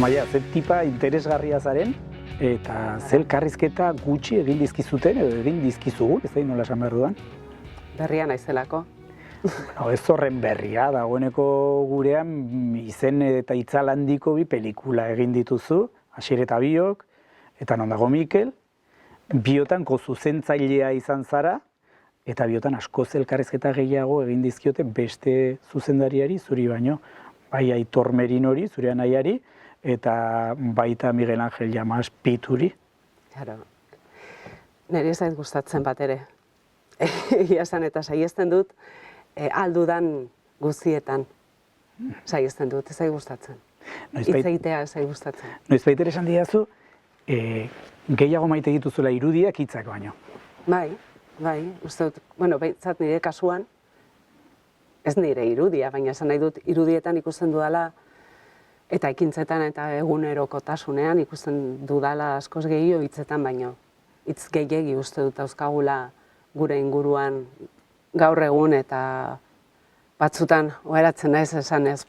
Amaia, ze tipa interesgarria zaren, eta ze elkarrizketa gutxi egin dizkizuten, edo egin dizkizugu, ez da nola esan behar dudan? Berria naizelako. No, ez horren berria, dagoeneko gurean izen eta itzal handiko bi pelikula egin dituzu, Asier eta Biok, eta non dago Mikel, biotanko zuzentzailea izan zara, eta biotan askoz elkarrizketa gehiago egin dizkiote beste zuzendariari zuri baino, bai Aitor Merinori, zure anaiari, eta baita Miguel Ángel Llamas Pituri. Claro. Niri ez zait gustatzen bat ere. Egia esan eta saiesten dut, aldudan guztietan saiesten dut, ez zait gustatzen. Hitz egitea ez zait gustatzen. Noizbait ere esan didazu, gehiago maite dituzula irudiak hitzak baino. Bai, uste dut, bueno, behintzat nire kasuan, ez nire irudia, baina esan nahi dut irudietan ikusten dudala, eta ekintzetan eta egunerokotasunean ikusten dudala askoz gehiago hitzetan baino. Hitz gehiegi uste dut dauzkagula gure inguruan gaur egun eta batzutan oheratzen naiz esanez,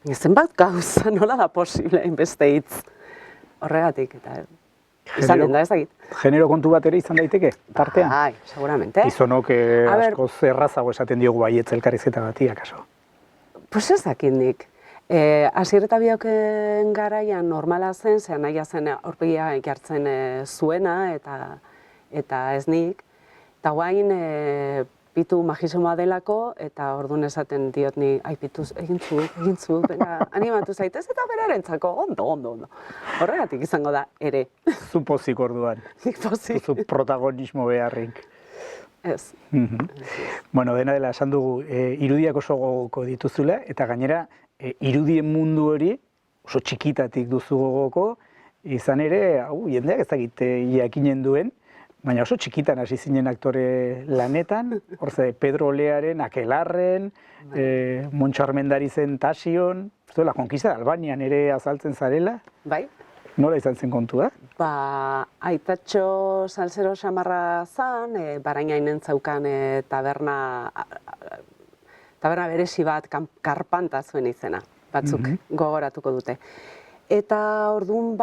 baina zenbat gauza nola da posible hainbeste hitz. Horregatik eta izanen da ezagit. Genero kontu bat ere izan daiteke, tartean? Bai, seguramente. Gizonok askoz errazago esaten diogu baietz elkarrizketa bati, akaso? Pues ez dakit nik. Asier eta Bioken garaian normala zen, zean nahi zen aurpegia jartzen zuena eta ez nik. Eta guain Pitu magisimoa delako, eta orduan esaten diot ni, ai Pitu, egin zu, animatu zaitez, eta berarentzako ondo. Horregatik izango da, ere. Zu pozik orduan. Nik pozik. Zu protagonismo beharrik. Ez. Bueno, dena dela esan dugu, irudiak oso gogoko dituzula, eta gainera, irudien mundu hori oso txikitatik duzu gogoko, izan ere, jendeak ez dakit jakinen duen, baina oso txikitan hasi zinen aktore lanetan, horze Pedro Olearen, Akelarren, Montxo Armendarizen Tasion, la konkista de Albanian ere azaltzen zarela. Bai. Nola izan zen kontua? Aitatxo salsero xamarra zan, Barainainen zaukan taberna beresi bat, Karpanta zuen izena, batzuk gogoratuko dute. Eta orduan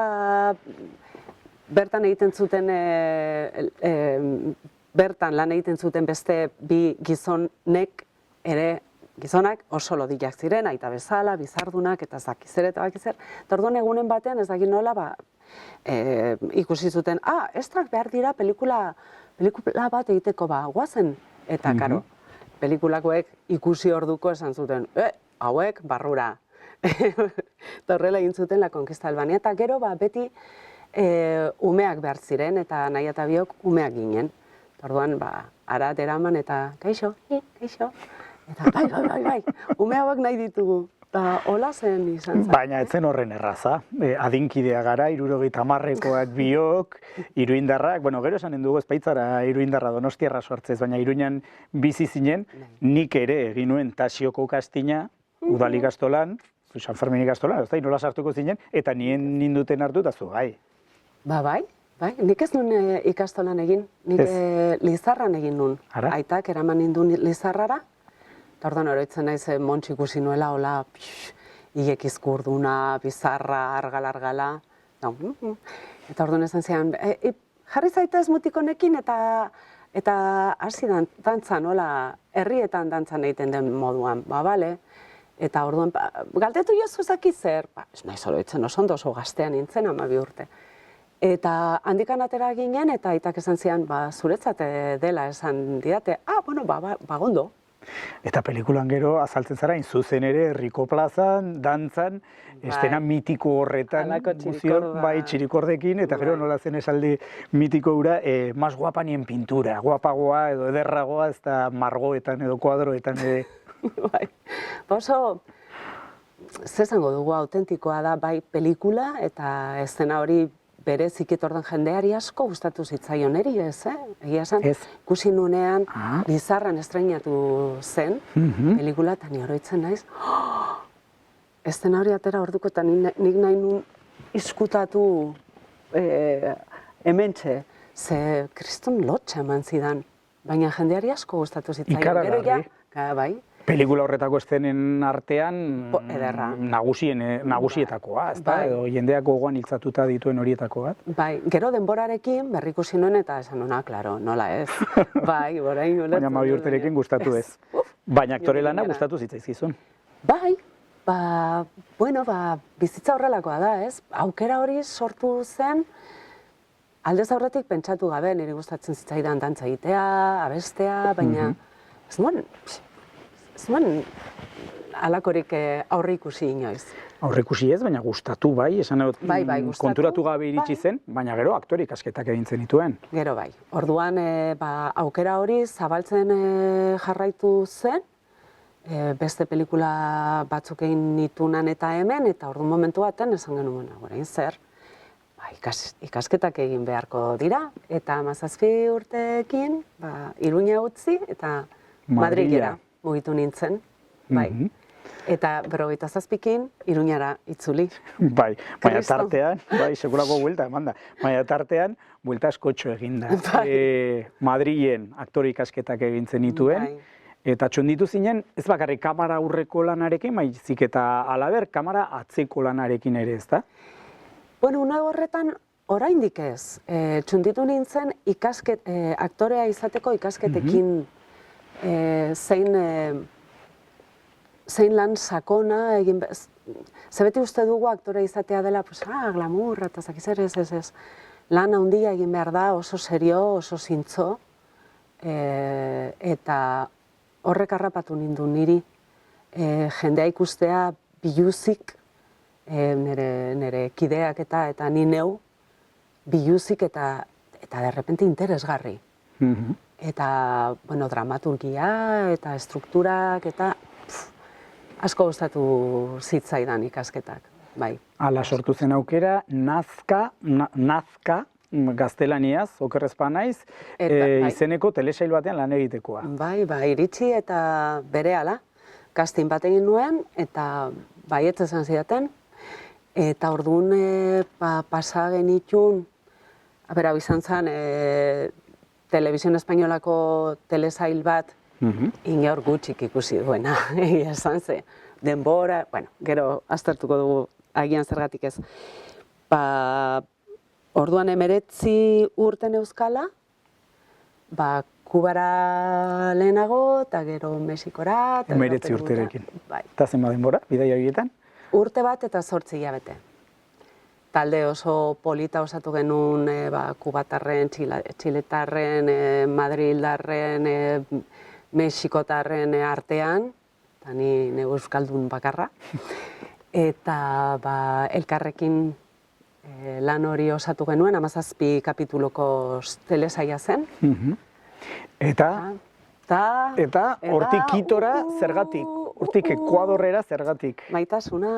bertan egiten zuten, bertan lan egiten zuten beste bi gizonek ere, gizonak oso lodiak ziren, aita bezala, bizardunak, eta zakizer eta bakizer. Eta orduan egunen batean ez dakit nola, ikusi zuten, estrak behar dira pelikula bat egiteko guazen. Eta, karo, pelikulakoek ikusi orduko esan zuten, hauek barrura. Eta horrela egin zuten La Conquista Albania, eta gero beti umeak behar ziren, eta nahi eta Biok umeak ginen. Orduan, arat eraman eta kaixo, eta bai, ume hauek nahi ditugu. Eta hola zen izan zen. Baina ez zen horren erraza. Adinkidea gara, 70ekoak Biok, Iruindarrak, gero esanen dugu ezpaitzara Iruindarra Donostiarra sortzez, baina Iruinan bizi zinen, nik ere egin nuen Tasioko kastina, udal ikastolan, San Fermin ikastolan, ez da, nola sartuko zinen, eta nien ninduten hartu eta zu, bai. Bai, nik ez nuen ikastolan egin, nik Lizarran egin nuen. Aitak eraman nindun Lizarrara, eta orduan oroitzen naiz Montxo ikusi nuela, hola, hilek izkurduna, bizarra, argala. Eta orduan esan zian, jarri zaitez mutikonekin eta hasi dantzan, hola, herrietan dantzan egiten den moduan, bale. Eta orduan, galdetu jozu zaki zer, ez naiz oroitzen oso gaztean nintzen 12 urte. Eta handikan atera ginen, eta aitak esan zian, zuretzat dela esan didate, gondo. Eta pelikulan gero azaltzen zara, zuzen ere, Herriko plazan, dantzan, estena mitiko horretan, bai, txirikordekin, eta gero nola zen esaldi mitiko hura, mas guapa nien pintura, guapagoa edo ederragoa, ez da margoetan edo kuadroetan ere. Bai, oso, zezango dugu autentikoa da, bai, pelikula, eta eszena hori berezik etordan jendeari asko gustatu zitzaion eri, Egia esan, ikusi nunean Lizarran estreinatu zen, pelikula, eta ni oroitzen naiz, eszena hori atera orduko, eta nik nahi nun izkutatu hementxe, kriston lotxa eman zidan, baina jendeari asko gustatu zitzaion. Ikaragarri. Bai, Pelikula horretako estenen artean Ederra. nagusietakoa, ezta? Bai. Edo jendeak gogoan iltzatuta dituen horietako bat. Bai, gero denborarekin berrikusi nuen eta esan nuna, klaro, nola ez. Bai, orain ulertzen. Baina 12 urterekin gustatu ez. Baina aktore lana gustatu zitzaizkizun. Bai, bizitza horrelakoa da, ez? Aukera hori sortu zen, aldez aurretik pentsatu gabe, niri gustatzen zitzaidan dantza egitea, abestea, baina ez nuen halakorik aurre ikusi inoiz. Aurre ikusi ez, baina gustatu bai, esan dut gustatu, konturatu gabe iritsi zen, baina gero aktore ikasketak egin zenituen. Gero bai. Orduan aukera hori zabaltzen jarraitu zen, beste pelikula batzuk egin nitunan eta hemen, eta orduan momentu baten esan genuen, orain zer, ikasketak egin beharko dira, eta 17 urteekin Iruña utzi eta Madrilera mugitu nintzen. Bai. Eta 57ekin Iruñara itzuli. Bai, baina tartean, sekulako buelta eman da, baina tartean buelta askotxo egin da. Madrilen aktore ikasketak egin zenituen, eta txonditu zinen, ez bakarrik kamara aurreko lanarekin, baizik eta halaber, kamara atzeko lanarekin ere, ezta? Bueno, une horretan oraindik ez. Txunditu nintzen aktorea izateko ikasketekin zein lan sakona egin bez. Ze beti uste dugu aktorea izatea dela, glamurra eta zakizer ez. Lan handia egin behar da, oso serio, oso zintzo. Eta horrek harrapatu nindu niri. Jendea ikustea biluzik, nire kideak eta ni neu, biluzik eta derrepente interesgarri. Eta, dramaturgia eta estrukturak eta asko gustatu zitzaidan ikasketak, bai. Hala sortu zen aukera, nazka gaztelaniaz, okerrez pa naiz, izeneko telesail batean lan egitekoa. Bai, iritsi eta berehala, casting bat egin nuen eta baietz esan zidaten, eta orduan pasa genitun, hau izan zen, Televisión Espainolako telesail bat, inor gutxik ikusi duena, esan ze. Denbora, gero aztertuko dugu agian zergatik ez. Orduan 19 urten euskala, Kubara lehenago, eta gero Mexikora. 19 urterekin. Eta zenba denbora, bidaia horietan? Urte bat eta 8 hilabete. Talde oso polita osatu genuen kubatarren, txiletarren, madrildarren, mexikotarren artean, eta ni euskaldun bakarra. Eta elkarrekin lan hori osatu genuen, 17 kapituloko telesaila zen. Eta hortik Kitora zergatik? Hortik Ekuadorrera zergatik? Maitasuna,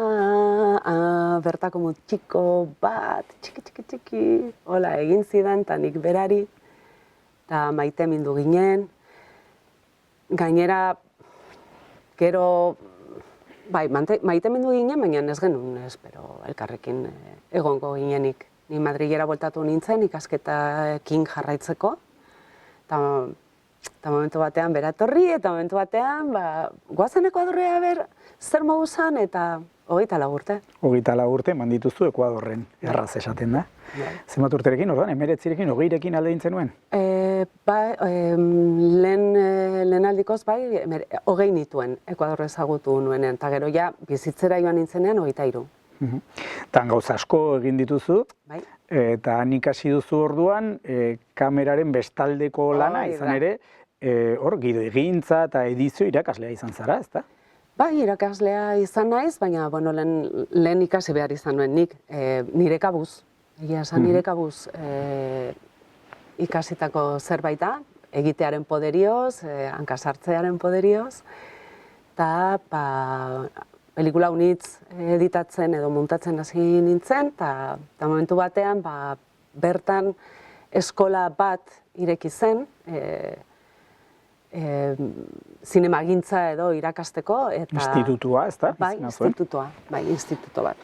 bertako mutxiko bat, txiki, hola, egin zidan, eta nik berari, eta maite mindu ginen. Gainera, gero, maite mindu ginen, baina ez genuen, espero, elkarrekin egongo ginenik. Ni Madrilera bueltatu nintzen, ikasketekin jarraitzeko, eta momentu batean beratorri, eta momentu batean, goazen Ekuadorrea zer mogu zan, eta 24 urte. 24 urte, mandituzu Ekuadorren, erraz esaten da. Zenbat urterekin, orduan, 19rekin, 20rekin alde dintzen nuen? Lehen aldikoz, 20 nituen Ekuadorre ezagutu nuenean, eta gero ja, bizitzera joan nintzenean, 23. Tan gauza asko egin dituzu, eta han ikasi duzu orduan, kameraren bestaldeko lana izan ere, hor, gidegintza eta edizio irakaslea izan zara, ezta? Bai, irakaslea izan naiz, baina lehen ikasi behar izan nuen nik, nire kabuz. Egia esan nire kabuz ikasitako zerbait da, egitearen poderioz, hankasartzearen poderioz, eta pelikula unitz editatzen edo muntatzen hasi nintzen, eta momentu batean bertan eskola bat ireki zen, zinemagintza edo irakasteko. Institutua, ez da? Bai, instituto bat.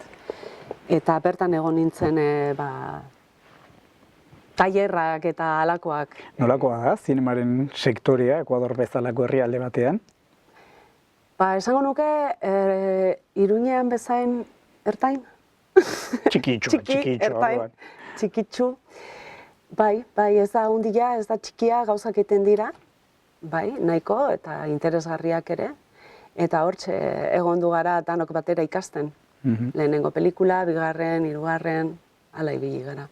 Eta bertan egon nintzen tailerrak eta halakoak. Nolakoa da, zinemaren sektorea, Ekuador bezalako herrialde batean? Ba, esango nuke, Iruñean bezain ertain? Txikitxo, ertain, orduan. txikitxu. Bai, ez da hundia, ez da txikia gauzak egiten dira, bai, nahiko eta interesgarriak ere. Eta hortxe egon du gara danok batera ikasten. Lehenengo pelikula, bigarren, hirugarren, hala ibili gara.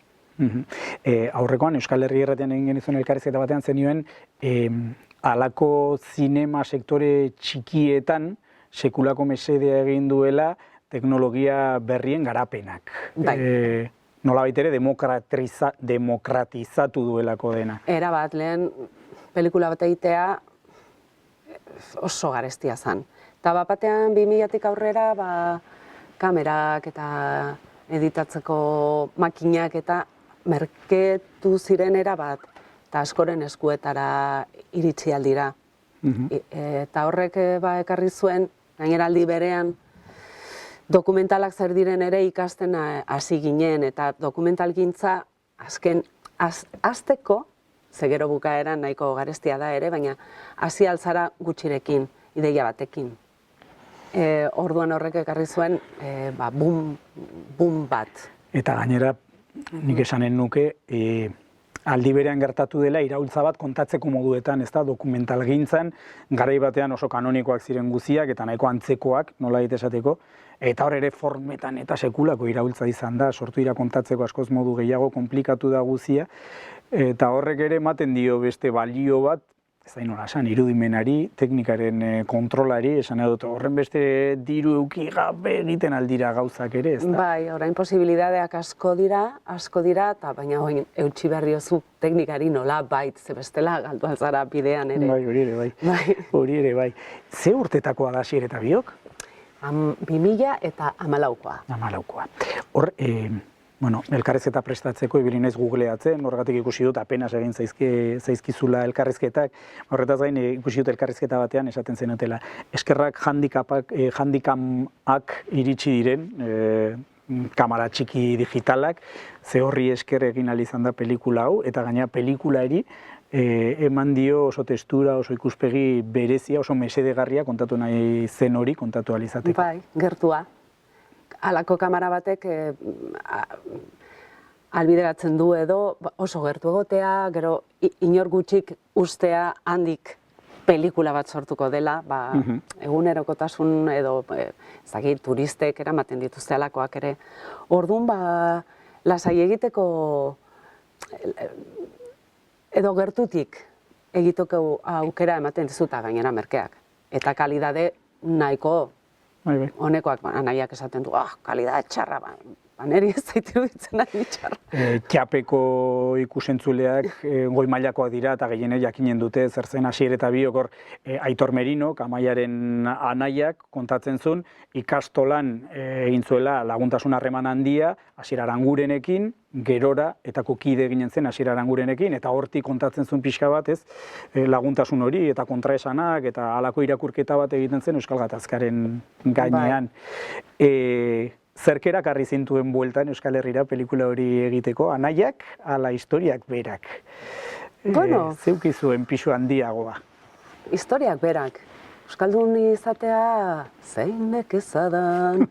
Aurrekoan Euskal Herri Irratian egin genizuen elkarrizketa batean zenioen, halako zinema sektore txikietan sekulako mesedea egin duela teknologia berrien garapenak. Bai. Nolabait ere demokratizatu duelako dena. Era bat, lehen pelikula bat egitea oso garestia zen. Eta batean 2000-tik aurrera kamerak eta editatzeko makinak eta merketu ziren erabat eta askoren eskuetara iritsi aldira. Eta horrek ekarri zuen, gainera aldi berean, dokumentalak zer diren ere ikasten hasi ginen, eta dokumentalgintza azken hasteko, ze gero bukaeran nahiko garestia da ere, baina hasi altzara gutxirekin, ideia batekin. Orduan horrek ekarri zuen boom bat. Eta gainera, nik esanen nuke, aldi berean gertatu dela iraultza bat kontatzeko moduetan, ez da, dokumentalgintzan, garai batean oso kanonikoak ziren guziak eta nahiko antzekoak, nola esateko, eta hor ere formetan eta sekulako iraultza izan da, sortu dira kontatzeko askoz modu gehiago, komplikatu da guzia, eta horrek ere ematen dio beste balio bat, ez da nola esan, irudimenari, teknikaren kontrolari, esan edot, horren beste diru euki gabe egiten aldira gauzak ere, ez da? Bai, orain posibilidadeak asko dira, eta baina eutxi berriozu teknikari nola bait, ze bestela galdu altzara bidean ere. Bai, hori ere bai. Hori ere bai. Ze urtetakoa da Asier eta Biok? 2000 eta 14koa. 14koa. Hor, elkarrizketa prestatzeko ibili naiz googleatzen, horregatik ikusi dut apenas egin zaizkizula elkarrizketak. Horretaz gain ikusi dut elkarrizketa batean esaten zenutela. Eskerrak handikamak iritsi diren, kamera txiki digitalak, ze horri esker egin ahal izan da pelikula hau, eta gaina pelikulaeri eman dio oso testura, oso ikuspegi berezia, oso mesedegarria kontatu nahi zen hori kontatu ahal izateko. Bai, gertua. Halako kamera batek albideratzen du edo oso gertu egotea, gero inor gutxik ustea handik pelikula bat sortuko dela, egunerokotasun edo turistek eramaten dituzte halakoak ere. Orduan, lasai egiteko edo gertutik egiteko aukera ematen dizuta gainera merkeak. Eta kalidade nahiko honekoak, nahiak esaten du, kalidade txarra, niri ez zait iruditzen nahi txarra. Txapeko ikusentzuleak goi mailakoak dira eta gehienek jakinen dute zer zen Asier eta Biok hor Aitor Merinok, Amaiaren anaiak kontatzen zuen, ikastolan egin zuela laguntasun harreman handia Asier Arangurenekin, gerora eta kide ginen zen Asier Arangurenekin, eta hortik kontatzen zuen pixka bat, laguntasun hori eta kontraesanak eta halako irakurketa bat egiten zen Euskal Gatazkaren gainean. Zerkerak harri zintuen bueltan Euskal Herrira pelikula hori egiteko, anaiak ala historiak berak. Zeukizuen pixu handiagoa. Historiak berak. Euskaldun izatea zeinek ezadan.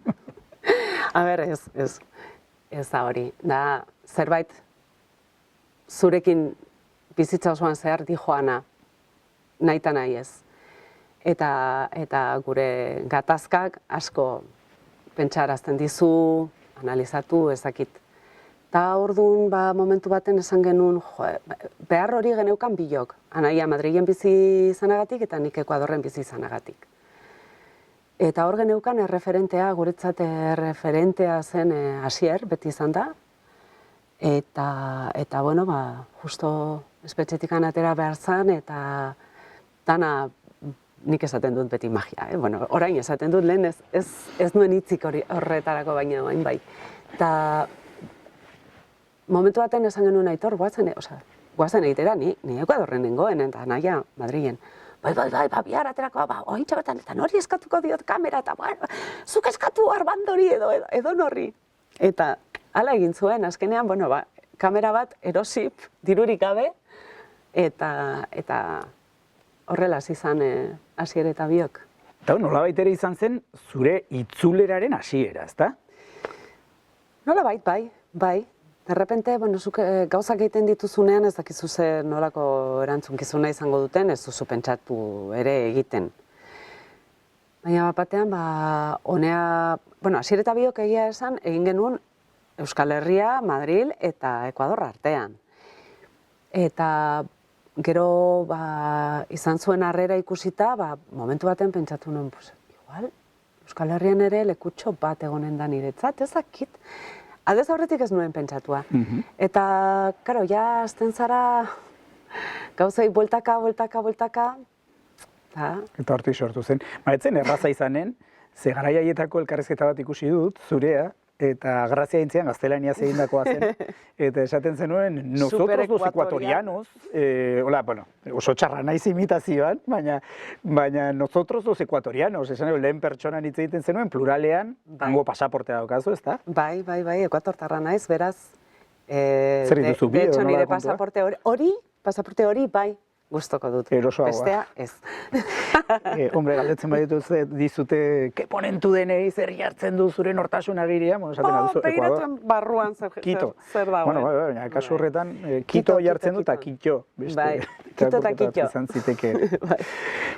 Ez da hori. Da, zerbait zurekin bizitza osoan zehar dijoana nahita nahi ez. Eta gure gatazkak asko pentsarazten dizu, analizatu, ezakit. Ta orduan, momentu baten esan genuen, behar hori geneukan Biok. Anaia Madrilen bizi izanagatik eta nik Ekuadorren bizi izanagatik. Eta hor geneukan erreferentea, guretzat erreferentea zen Asier, beti izan da. Eta justo espetxetik atera behar zen, eta dana nik esaten dut beti magia, orain esaten dut lehen ez nuen hitzik horretarako baina bain bai. Eta momentu baten esan genuen Aitor, guazen egitera, ni Ekuadorren nengoen, eta naia Madrilen. Bai, bihar aterako, ointxe bertan, eta nori eskatuko diot kamera, eta zuk eskatu Arbandori edo norri. Eta hala egin zuen, azkenean, kamera bat erosip, dirurik gabe, eta horrela izan Asier eta Biok. Eta nolabait ere izan zen zure itzuleraren hasiera, ezta? Nolabait, bai. De repente, bueno, zuk gauzak egiten dituzunean ez dakizu ze nolako erantzukizuna izango duten, ez duzu pentsatu ere egiten. Baina batean, honea, bueno, Asier eta biok egia esan, egin genuen Euskal Herria, Madril eta Ekuador artean. Eta gero izan zuen harrera ikusita, momentu baten pentsatu nuen, igual, Euskal Herrian ere lekutxo bat egonen da niretzat, ez dakit. Aldez aurretik ez nuen pentsatua. Eta, karo, ja, azten zara gauzei bueltaka. Eta hortik sortu zen. Etzen erraza izanen, ze garai haietako elkarrizketa bat ikusi dut, zurea, eta grazia intzian gaztelaniaz egindakoa zen, eta esaten zenuen, nosotros los ecuatorianos, bueno, oso txarra naiz imitazioan, baina nosotros los ecuatorianos, esan lehen pertsonan hitz egiten zenuen, pluralean, hango pasaportea daukazu, ezta? Bai, ekuatortarra naiz, beraz, zer dituzu bi, de hecho, nire pasaporte hori, bai, gustoko dut. Erosoagoa. Bestea, ez. Hombre, galdetzen baditu dizute, ke ponentu denei zer jartzen du zure nortasun agiria? Begiratuen barruan zer dagoen. Bueno, baina, kasu horretan, Kito jartzen du eta Kito. Bai, Kito eta Kito. Izan ziteke.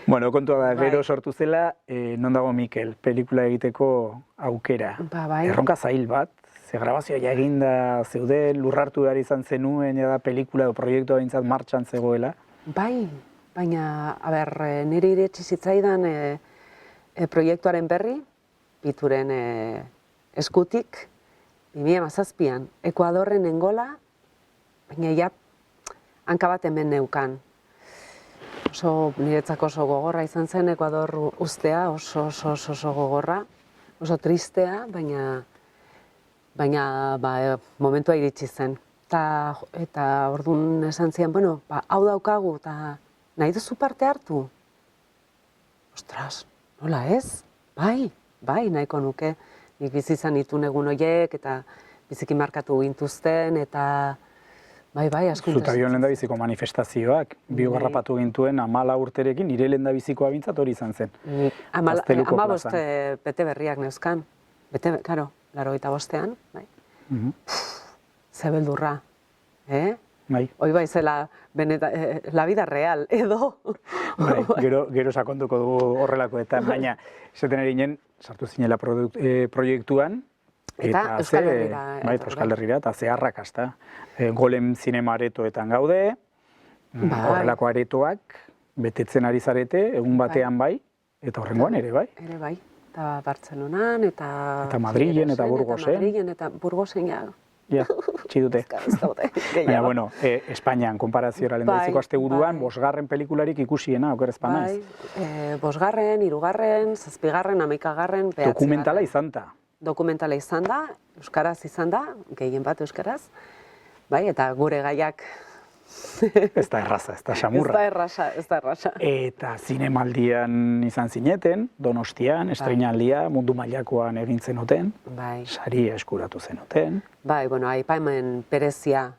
Bueno, kontua da, gero sortu zela, non dago Mikel, pelikula egiteko aukera. Erronka zail bat, ze grabazioa ja eginda zeuden, lurrartu behar izan zenuen, da pelikula edo proiektua bintzat martxan zegoela. Bai, baina, nire iretsi zitzaidan proiektuaren berri, Pituren eskutik, 2017an, Ekuadorren engola, baina ja, hanka bat hemen neukan. Niretzako oso gogorra izan zen Ekuador ustea, oso gogorra, oso tristea, baina momentua iritsi zen. Eta orduan esan zian, bueno, hau daukagu, eta nahi duzu parte hartu? Ostras, nola ez? Bai, nahiko nuke. Nik bizi izan itun egun horiek, eta biziki markatu gintuzten, eta bai, asko interesatzen. Zuta bion lehendabiziko manifestazioak, biogarrapatu gintuen 14 urterekin, nire lehendabizikoa bintzat hori izan zen. 15 bete berriak neuzkan. Bete, karo, 85ean, bai. Ze beldurra, Bai. Hoi baizela, la vida real, edo. Bai, gero sakonduko dugu horrelakoetan, baina esaten erinen, sartu zinela proiektuan, eta Euskal Herrira. Bai, Euskal Herrira, eta ze arrakasta. Golem zinema aretoetan gaude, horrelako aretoak, betetzen ari zarete, egun batean bai, eta horrengoan ere bai. Ere bai, eta Bartzelonan, eta Madrilen, eta Burgosen. Eta Burgosen, ja. Ja, txidute. Baina, bueno, Espainian, konparaziora lehendabiziko asteburuan, 5. pelikularik ikusiena, oker ezpan naiz. Bai, 5., 3., 7., 11., 9. Dokumentala izan da. Dokumentala izan da, euskaraz izan da, gehien bat euskaraz, bai, eta gure gaiak. Ez da erraza, ez da xamurra. Ez da erraza. Eta zinemaldian izan zineten, Donostian, estreinaldia, mundu mailakoan egin zenuten, saria eskuratu zenuten. Bai, bueno, aipamen berezia,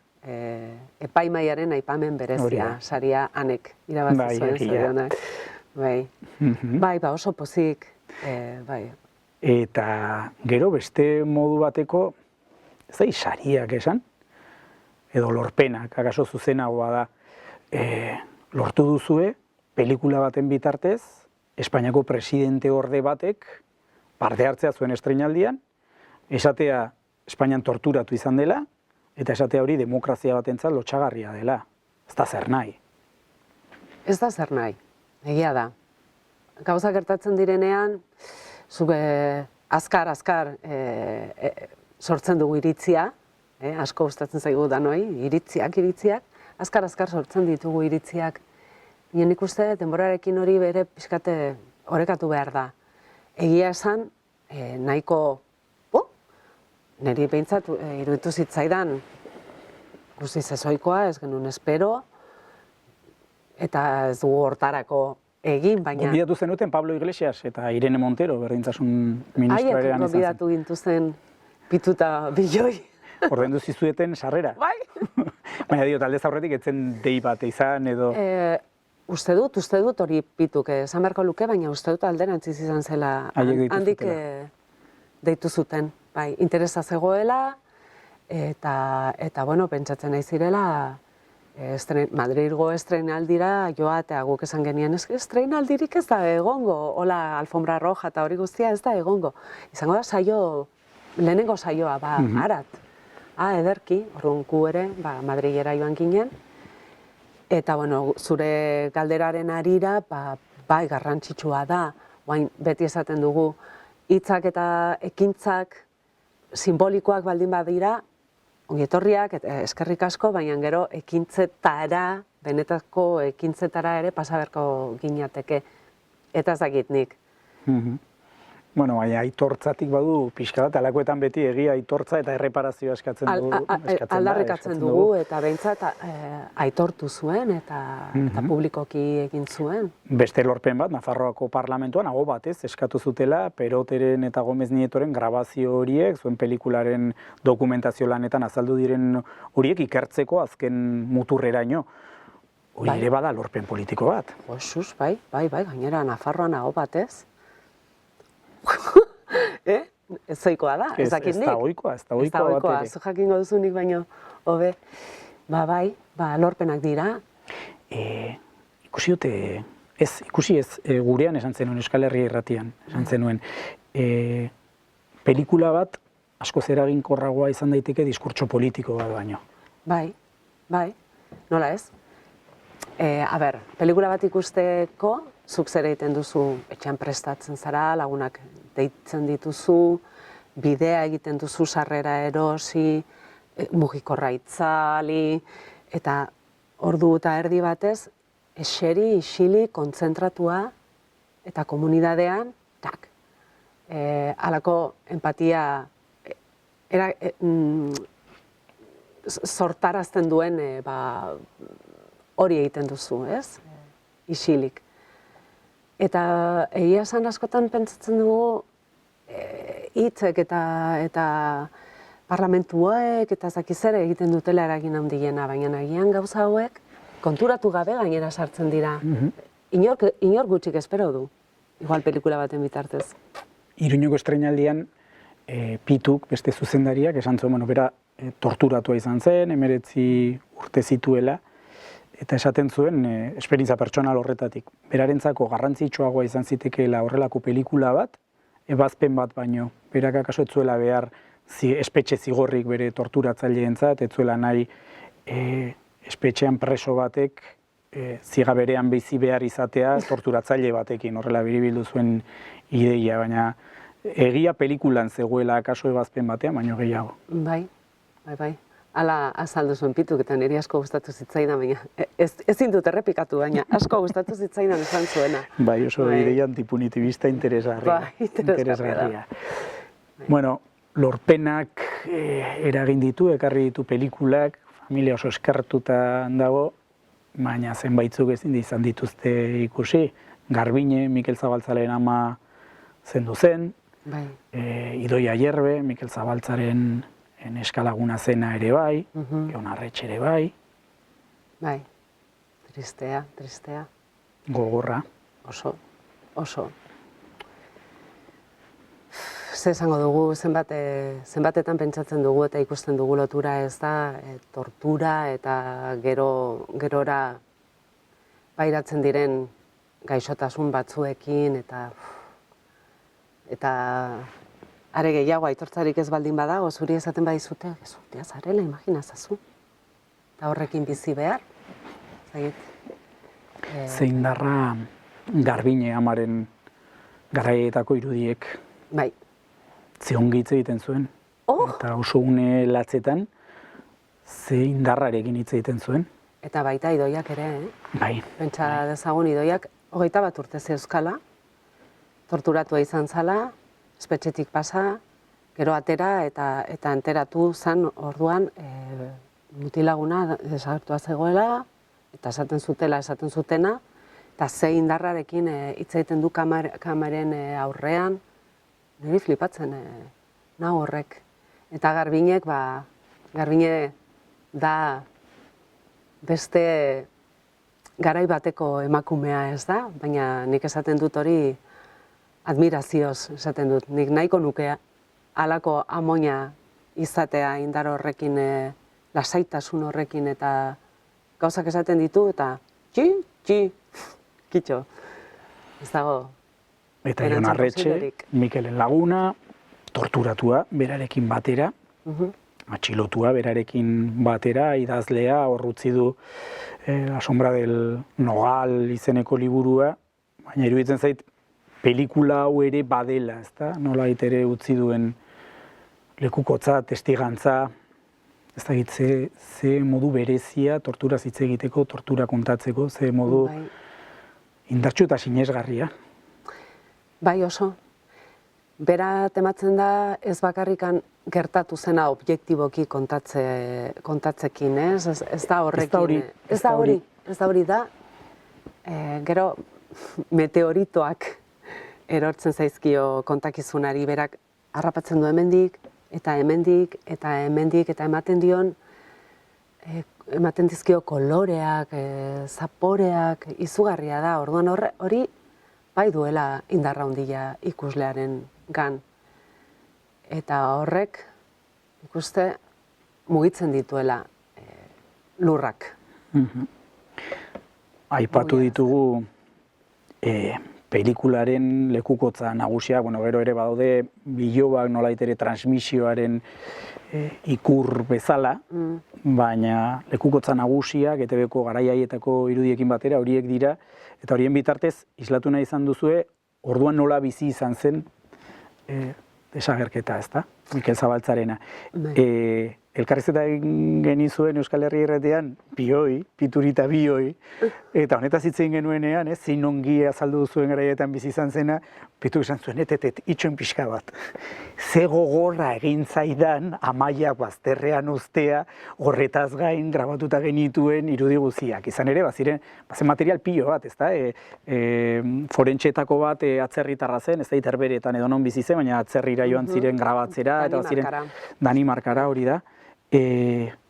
epaimaiaren aipamen berezia, saria anek irabazi zuen zorionak. Bai, oso pozik, bai. Eta gero beste modu bateko, ez da sariak esan? Edo lorpenak, akaso zuzenagoa da, lortu duzue, pelikula baten bitartez, Espainiako presidente orde batek parte hartzea zuen estreinaldian, esatea Espainian torturatu izan dela, eta esatea hori demokrazia batentzat lotsagarria dela. Ez da zer nahi. Ez da zer nahi, egia da. Gauza gertatzen direnean, zuge azkar sortzen dugu iritzia, asko gustatzen zaigu danoi, iritziak, azkar sortzen ditugu iritziak. Nik uste, denborarekin hori bere pixkate orekatu behar da. Egia esan, nahiko, niri behintzat iruditu zitzaidan, guztiz ezoikoa, ez genuen espero, eta ez dugu hortarako egin, baina... Gonbidatu zenuten Pablo Iglesias eta Irene Montero, berdintasun ministroarean izan zen. Gonbidatu gintuzen Pituta Biloi. Ordaindu zizueten sarrera. Bai. Baina aldez aurretik etzen dei bat izan edo... Uste dut hori Pituk esan beharko luke, baina uste dut alderantziz izan zela handik deitu zuten. Bai, interesa zegoela, eta bueno, pentsatzen nahi zirela, Madrilgo estreinaldira joatea guk esan genien, estreinaldirik ez da egongo, hola alfombra roja eta hori guztia ez da egongo. Izango da lehenengo saioa, harat. Ederki, orduan gu ere, Madrilera joan ginen. Eta, bueno, zure galderaren harira, bai, garrantzitsua da, beti esaten dugu, hitzak eta ekintzak simbolikoak baldin badira, ongietorriak, eskerrik asko, baina gero ekintzetara, benetako ekintzetara ere pasaberko ginateke. Eta ez dakit nik. Bueno, baina aitortzatik badu pixka bat, alakoetan beti egia aitortza eta erreparazioa eskatzen dugu. Aldarrikatzen dugu eta behintzat aitortu zuen eta publikoki egin zuen. Beste lorpen bat, Nafarroako parlamentuan, aho batez, eskatu zutela, Peroteren eta Gomez Nietoren grabazio horiek, zuen pelikularen dokumentazio lanetan azaldu diren horiek ikertzeko azken muturreraino. Hori ere bada lorpen politiko bat. Osuz, bai, gainera Nafarroan aho batez. Ez zoikoa da, ez dakit nik. Ez da oikoa bat ere. Zu jakingo duzunik baino, hobe. Bai, lorpenak dira. Ikusi ez, gurean esan zenuen, Euskal Herria Irratian, esan zenuen. Pelikula bat, askoz eraginkorragoa izan daiteke diskurtso politiko bat baino. Bai, nola ez? Pelikula bat ikusteko, zuk zer egiten duzu, etxean prestatzen zara, lagunak deitzen dituzu, bidea egiten duzu sarrera erosi, mugikorra itzali, eta ordu eta erdi batez, eseri, isili, kontzentratua, eta komunidadean, halako empatia sortarazten duen hori egiten duzu, ez? Isilik. Eta egia esan askotan pentsatzen dugu hitzek eta parlamentuek eta zakizere egiten dutela eragin handiena, baina agian gauza hauek konturatu gabe gainera sartzen dira. Inor gutxik espero du, igual pelikula baten bitartez. Iruñeko estreinaldian Pituk, beste zuzendariak, esan zuen, bera torturatua izan zen, 19 urte zituela, eta esaten zuen esperientzia pertsonal horretatik. Berarentzako garrantzitsuagoa izan zitekeela horrelako pelikula bat, ebazpen bat baino. Berak akaso ez zuela behar espetxe zigorrik bere torturatzaileentzat, ez zuela nahi espetxean preso batek ziga berean bizi behar izatea torturatzaile batekin, horrela biribildu zuen ideia, baina egia pelikulan zegoela akaso ebazpen batean, baino gehiago. Bai. Hala azaldu zuen Pituk eta niri asko gustatu zitzaidan, baina ezin dut errepikatu, baina asko gustatu zitzaidan esan zuena. Bai, oso ideia antipunitibista interesgarria. Bueno, lorpenak eragin ditu, ekarri ditu pelikulak, familia oso eskertuta dago, baina zenbaitzuk ezin izan dituzte ikusi. Garbine, Mikel Zabaltzaren ama zendu zen, Idoia Ayerbe, Mikel Zabaltzaren eskalaguna zena ere bai, Jon Arretxe ere bai. Bai, tristea. Gogorra. Oso. Ze esango dugu, zenbatetan pentsatzen dugu eta ikusten dugu lotura ez da, tortura eta gerora pairatzen diren gaixotasun batzuekin eta are gehiago aitortzarik ez baldin badago, zuri esaten badizute, gezurtia zarela, imaginazazu. Eta horrekin bizi behar. Zein darra Garbine amaren garaietako irudiek. Bai. Zehongitze egiten zuen. Eta oso une latzetan, zein darrarekin hitz egiten zuen. Eta baita Idoiak ere, Bai. Pentsa dezagun Idoiak 21 urte zeuzkala, torturatua izan zala, espetxetik pasa, gero atera eta enteratu zen orduan mutilaguna desagertua zegoela, eta esaten zutena, eta ze indarrarekin hitz egiten du kamaren aurrean, niri flipatzen nahu horrek. Eta Garbine da beste garai bateko emakumea ez da, baina nik esaten dut hori admirazioz esaten dut. Nik nahiko nuke halako amoina izatea indar horrekin, lasaitasun horrekin eta gauzak esaten ditu eta kitxo. Ez dago. Eta Jon Arretxe, Mikelen laguna, torturatua berarekin batera, atxilotua berarekin batera, idazlea, horrutzi du La sombra del Nogal izeneko liburua, baina iruditzen zait pelikula hau ere badela, ezta? Nolabait ere utzi duen lekukotza, testigantza, ez dakit ze modu berezia tortura hitz egiteko, tortura kontatzeko, ze modu indartsu eta sinesgarria. Bai oso. Bera tematzen da ez bakarrikan gertatu zena objektiboki kontatzekin, ez? Ez da horrekin. Ez da hori da. Gero meteoritoak erortzen zaizkio kontakizunari, berak harrapatzen du hemendik, eta hemendik, eta hemendik, eta ematen dizkio koloreak, zaporeak, izugarria da. Orduan hori bai duela indarra handia ikuslearen gan. Eta horrek ikuste mugitzen dituela lurrak. Aipatu ditugu pelikularen lekukotza nagusiak, gero ere badaude bilobak nolait ere transmisioaren ikur bezala, baina lekukotza nagusiak, ETV-ko garaiaietako irudiekin batera horiek dira, eta horien bitartez islatu nahi izan duzue, orduan nola bizi izan zen desagerketa, ezta? Mikel Zabaltzarena. Elkarrizketa egin genizuen Euskal Herri Irratian, piturita bioi, eta honetaz hitz egin genuenean, zein ongi azaldu zuen garaietan bizi izan zena, Pitu izan zuen, itxoin pixka bat. Ze gogorra egin zaidan, Amaiak bazterrean uztea, horretaz gain grabatuta genituen irudi guziak. Izan ere, bazen material pilo bat, ezta? Forentxetako bat atzerritarra zen, ez da Iterberetan edo non bizi zen, baina atzerrira joan ziren grabatzera, eta baziren Danimarkara hori da.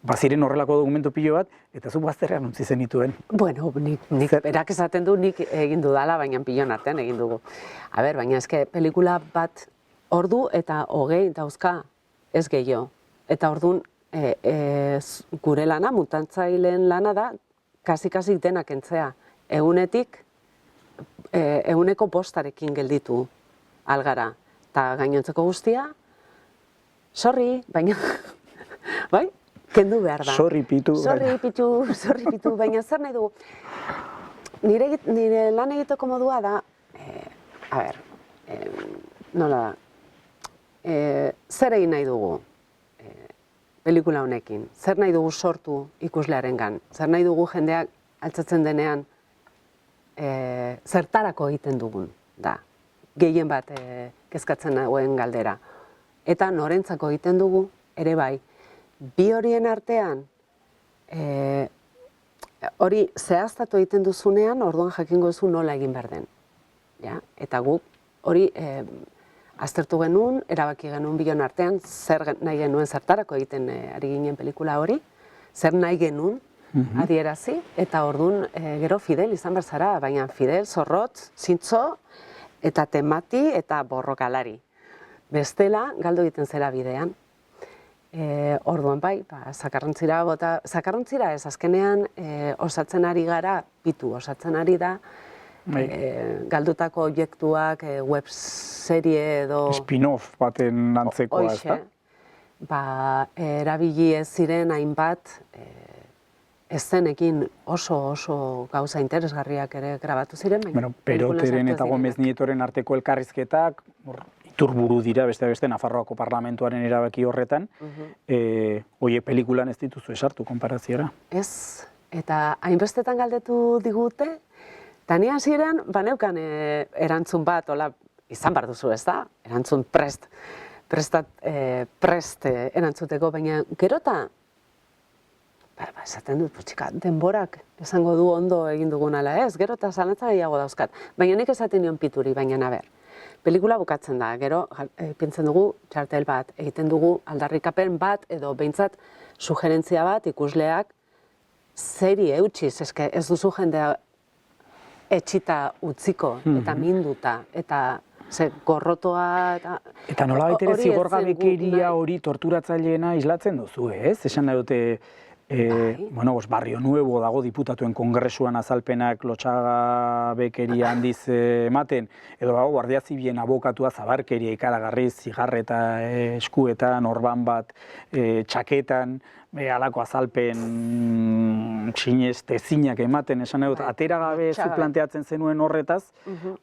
Baziren horrelako dokumentu pilo bat, eta zu bazterrean utzi zenituen. Bueno, nik berak esaten du nik egin dudala, baina pilon artean egin dugu. Baina eske pelikula bat ordu eta hogei dauzka ez gehiago. Eta orduan gure lana, mutantzaileen lana da, kasi denak entzea. Eguneko postarekin gelditu algara. Eta gainontzeko guztia, sorry, baina... Bai, kendu behar da. Sorry, Pitu. Sorry, Pitu, baina zer nahi dugu. Nire lan egiteko modua da, nola da, zer egin nahi dugu pelikula honekin, zer nahi dugu sortu ikuslearengan, zer nahi dugu jendeak altzatzen denean zertarako egiten dugun, da, gehien bat kezkatzen dagoen galdera. Eta norentzako egiten dugu, ere bai, bi horien artean, hori zehaztatu egiten duzunean, orduan jakingo duzu nola egin behar den. Eta guk hori aztertu genuen, erabaki genuen bion artean, zer nahi genuen zertarako egiten ari ginen pelikula hori, zer nahi genuen adierazi, eta orduan gero fidel izan behar zara, baina fidel, zorrotz, zintzo, eta temati, eta borrokalari. Bestela, galdu egiten zera bidean. Orduan bai, zakarrontzira ez, azkenean osatzen ari gara, Pitu osatzen ari da, galdutako objektuak, web-serie edo... Spin-off baten antzekoa, ez da? Erabili ez ziren hainbat, eszenekin oso gauza interesgarriak ere grabatu ziren. Peroteren eta Gomez Nietoren arteko elkarrizketak, iturburu dira, beste Nafarroako parlamentuaren erabaki horretan, oie pelikulan ez dituzu esartu konparaziora. Ez, eta hainbestetan galdetu digute, eta ni hasieran baneukan erantzun bat, izan behar duzu ez da, erantzun prest erantzuteko, baina gerota, esaten dut, denborak esango du ondo egin dugun ala ez, gerota zalantza gehiago dauzkat, baina nik esaten nion Pituri, baina naber. Pelikula bukatzen da, gero, pintzen dugu txartel bat, egiten dugu aldarrikapen bat, edo behintzat sugerentzia bat ikusleak zeri eutxiz, eske ez duzu jendea etxita utziko, eta minduta, eta ze gorrotoa, Eta nola baitere hori ez zen zigorgabekeria nahi. hori torturatzaileena islatzen duzu, ez? Esan nahi dute, Barrio Nuevo dago diputatuen kongresuan azalpenak lotxagabekeria handiz ematen, edo dago Guardia Zibilen abokatua zabarkeria ikaragarriz, zigarreta eskuetan, orban bat, txaketan, halako azalpen sinestezinak ematen, esan nahi dut, atera gabe zu planteatzen zenuen horretaz,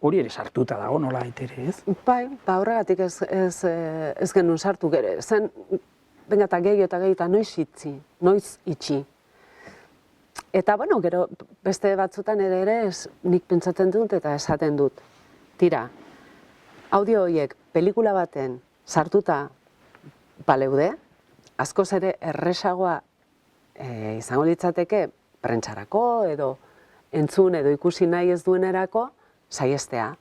hori ere sartuta dago, nola baitere, ez? Bai, horregatik ez genuen sartu gere, zen, benga eta gehi eta noiz itxi. Eta, bueno, gero beste batzutan ere nik pentsatzen dut eta esaten dut. Tira, audio horiek pelikula baten sartuta baleude, askoz ere erresagoa izango litzateke prentsarako edo entzun edo ikusi nahi ez duenerako saiestea.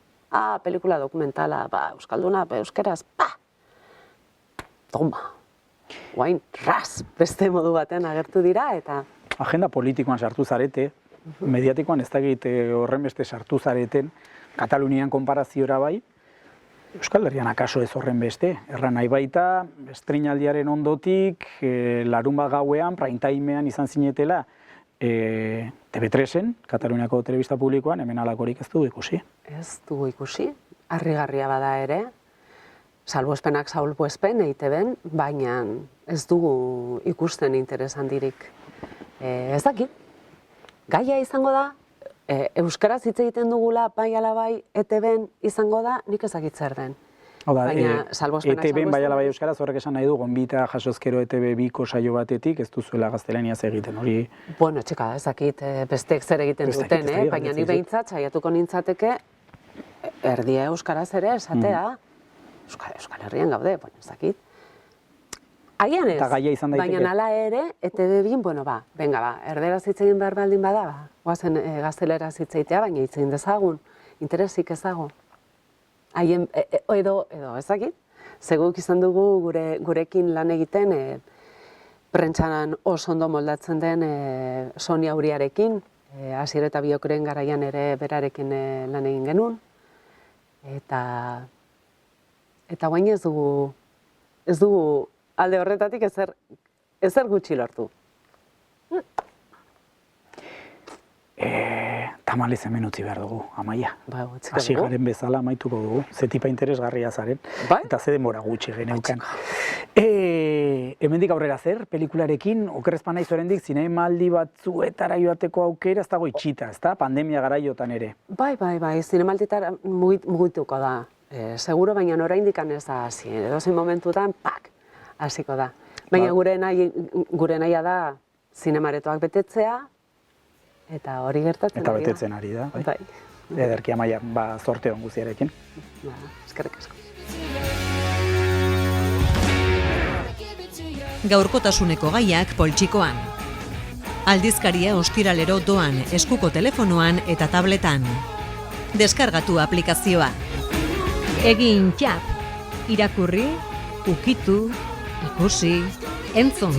Pelikula dokumentala, euskalduna, euskeraz, toma. Guain, beste modu baten agertu dira eta... Agenda politikoan sartu zarete, mediatikoan ez dakit horren beste sartu zareten, Katalunian konparaziora bai, Euskal Herrian akaso ez horren beste. Erran nahi baita, estreinaldiaren ondotik, larunbat gauean, prime-timean izan zinetela, TV3-en, Kataluniako telebista publikoan, hemen alakorik ez dugu ikusi. Ez dugu ikusi, harrigarria bada ere, salbuespenak salbuespen EITB-en, baina ez dugu ikusten interes handirik. Ez dakit, gaia izango da, euskaraz hitz egiten dugula bai ala bai ETB-en izango da, nik ez dakit zer den. Baina salbuespenak ETB-en bai ala bai euskaraz horrek esan nahi du, gonbita jasozkero ETB biko saio batetik, ez duzuela gaztelaniaz egiten hori. Bueno, txika, ez dakit besteek zer egiten duten, baina nik behintzat saiatuko nintzateke erdia euskaraz ere esatea, Euskal Herrian gaude, bueno, ez dakit. Agian ez, baina nala ere, ETB-bin, erderaz hitz egin behar baldin bada, guazen gazteleraz hitz egitea, baina hitz egin dezagun, interesik ez dago. Edo ez dakit, zeguk izan dugu gurekin lan egiten, prentsanan oso ondo moldatzen den Sonia Uriarekin, Asier eta Biokren garaian ere berarekin lan egin genuen, eta guain ez dugu alde horretatik ezer gutxi lortu. Tamalez hemen utzi behar dugu, Amaia. Utziko dugu. Hasi garen bezala amaituko dugu, ze tipa interesgarria zaren, eta ze denbora gutxi geneukan. Hemendik aurrera zer, pelikularekin, okerrezpan naiz oraindik zinemaldi batzuetara joateko aukera, ez dago itxita, ezta? Pandemia garaiotan ere. Bai, zinemalditara mugituko da. Seguro, baina oraindik ez da hasi. Edozein momentutan, hasiko da. Baina gure nahia da zinemaretoak betetzea, eta hori gertatzen eta betetzen ari da. Bai. Ederki Amaia, zorte hon guziarekin. Eskerrik asko. Gaurkotasuneko gaiak poltsikoan. Aldizkaria ostiralero doan eskuko telefonoan eta tabletan. Deskargatu aplikazioa. Egin txap, irakurri, ukitu, ikusi, entzun.